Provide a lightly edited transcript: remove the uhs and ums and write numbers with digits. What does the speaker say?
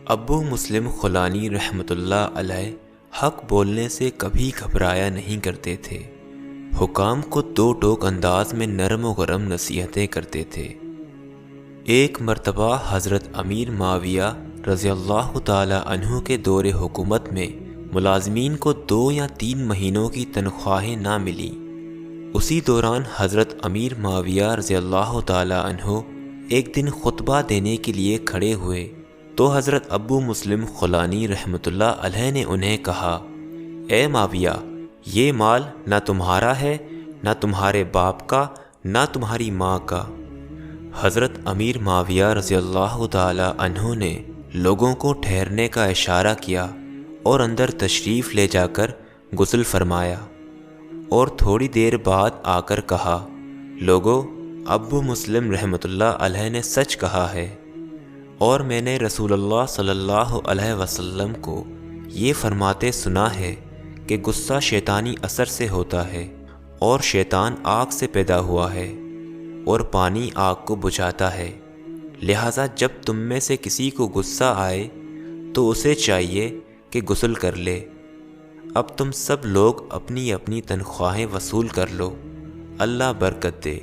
ابو مسلم خولانی رحمۃ اللہ علیہ حق بولنے سے کبھی گھبرایا نہیں کرتے تھے۔ حکام کو دو ٹوک انداز میں نرم و گرم نصیحتیں کرتے تھے۔ ایک مرتبہ حضرت امیر معاویہ رضی اللہ تعالی عنہ کے دور حکومت میں ملازمین کو 2 یا 3 مہینوں کی تنخواہیں نہ ملیں۔ اسی دوران حضرت امیر معاویہ رضی اللہ تعالی عنہ ایک دن خطبہ دینے کے لیے کھڑے ہوئے تو حضرت ابو مسلم خولانی رحمۃ اللہ علیہ نے انہیں کہا، اے معاویہ، یہ مال نہ تمہارا ہے، نہ تمہارے باپ کا، نہ تمہاری ماں کا۔ حضرت امیر معاویہ رضی اللہ تعالی عنہ نے لوگوں کو ٹھہرنے کا اشارہ کیا اور اندر تشریف لے جا کر غسل فرمایا، اور تھوڑی دیر بعد آ کر کہا، لوگو، ابو مسلم رحمۃ اللہ علیہ نے سچ کہا ہے، اور میں نے رسول اللہ صلی اللہ علیہ وسلم کو یہ فرماتے سنا ہے کہ غصہ شیطانی اثر سے ہوتا ہے، اور شیطان آگ سے پیدا ہوا ہے، اور پانی آگ کو بجھاتا ہے۔ لہٰذا جب تم میں سے کسی کو غصہ آئے تو اسے چاہیے کہ غسل کر لے۔ اب تم سب لوگ اپنی اپنی تنخواہیں وصول کر لو، اللہ برکت دے۔